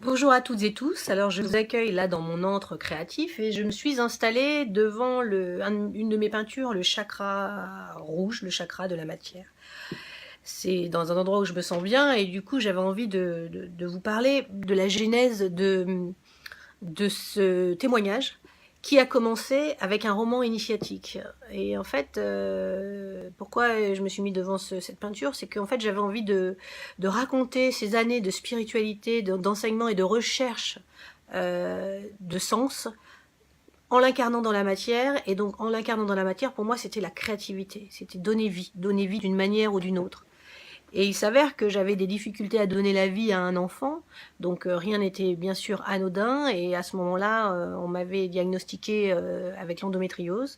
Bonjour à toutes et tous, alors je vous accueille là dans mon antre créatif et je me suis installée devant une de mes peintures, le chakra rouge, le chakra de la matière. C'est dans un endroit où je me sens bien et du coup j'avais envie de vous parler de la genèse de ce témoignage qui a commencé avec un roman initiatique. Et en fait, pourquoi je me suis mis devant cette peinture, c'est qu'en fait j'avais envie de raconter ces années de spiritualité, d'enseignement et de recherche de sens en l'incarnant dans la matière. Et donc en l'incarnant dans la matière, pour moi c'était la créativité, c'était donner vie d'une manière ou d'une autre. Et il s'avère que j'avais des difficultés à donner la vie à un enfant, donc rien n'était bien sûr anodin, et à ce moment-là, on m'avait diagnostiqué avec l'endométriose.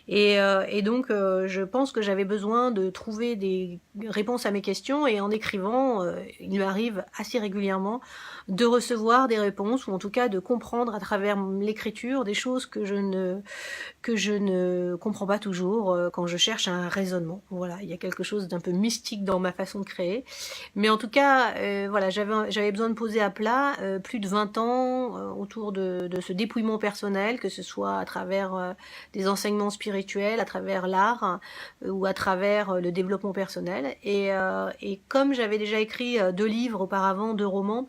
Et donc, je pense que j'avais besoin de trouver des réponses à mes questions, et en écrivant, il m'arrive assez régulièrement de recevoir des réponses, ou en tout cas de comprendre à travers l'écriture des choses que je ne comprends pas toujours quand je cherche un raisonnement. Voilà, il y a quelque chose d'un peu mystique dans ma façon de créer. Mais en tout cas, voilà, j'avais besoin de poser à plat plus de 20 ans autour de ce dépouillement personnel, que ce soit à travers des enseignements spirituels, à travers l'art ou à travers le développement personnel. Et comme j'avais déjà écrit 2 livres auparavant, 2 romans,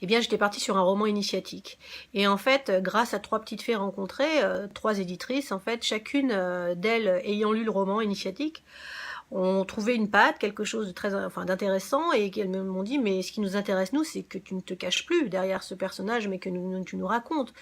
eh bien j'étais partie sur un roman initiatique. Et en fait, grâce à 3 petites filles rencontrées, 3 éditrices, en fait, chacune d'elles ayant lu le roman initiatique, ont trouvé une patte, quelque chose de très, d'intéressant, et qu'elles m'ont dit, mais ce qui nous intéresse nous, c'est que tu ne te caches plus derrière ce personnage, mais que tu nous racontes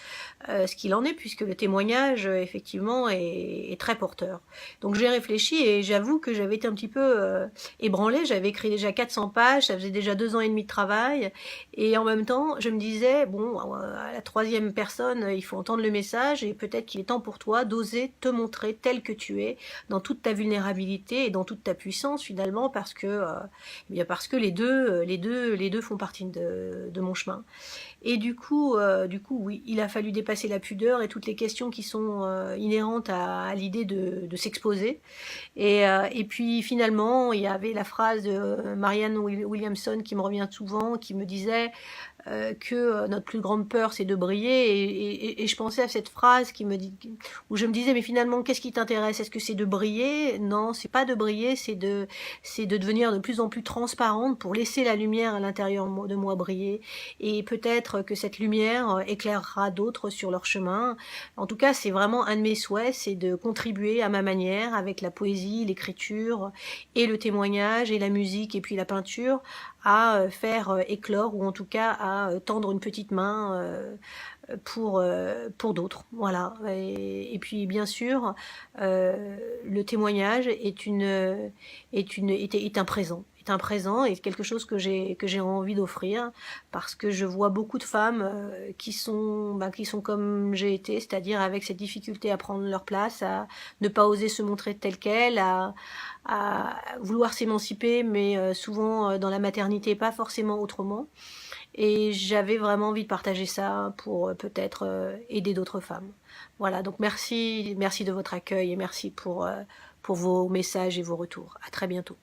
ce qu'il en est, puisque le témoignage, effectivement, est très porteur. Donc j'ai réfléchi, et j'avoue que j'avais été un petit peu ébranlée. J'avais écrit déjà 400 pages, ça faisait déjà 2 ans et demi de travail, et en même temps, je me disais, bon, à la 3e personne, il faut entendre le message, et peut-être qu'il est temps pour toi d'oser te montrer tel que tu es, dans toute ta vulnérabilité et dans toute ta puissance finalement, parce que les deux font partie de mon chemin. Et du coup, oui, il a fallu dépasser la pudeur et toutes les questions qui sont inhérentes à l'idée de s'exposer. Et puis finalement, il y avait la phrase de Marianne Williamson qui me revient souvent, qui me disait que notre plus grande peur c'est de briller, et je pensais à cette phrase où je me disais, mais finalement qu'est-ce qui t'intéresse? Est-ce que c'est de briller? Non, c'est pas de briller, c'est de devenir de plus en plus transparente pour laisser la lumière à l'intérieur de moi briller, et peut-être que cette lumière éclairera d'autres sur leur chemin. En tout cas, c'est vraiment un de mes souhaits, c'est de contribuer à ma manière, avec la poésie, l'écriture et le témoignage et la musique et puis la peinture, à faire éclore, ou en tout cas à tendre une petite main pour d'autres. Voilà. Et puis bien sûr, le témoignage est un présent. Est un présent et quelque chose que j'ai envie d'offrir, parce que je vois beaucoup de femmes qui sont comme j'ai été, c'est-à-dire avec cette difficulté à prendre leur place, à ne pas oser se montrer telle qu'elle, à vouloir s'émanciper, mais souvent dans la maternité, pas forcément autrement. Et j'avais vraiment envie de partager ça pour peut-être aider d'autres femmes. Voilà, donc merci de votre accueil, et merci pour vos messages et vos retours. À très bientôt.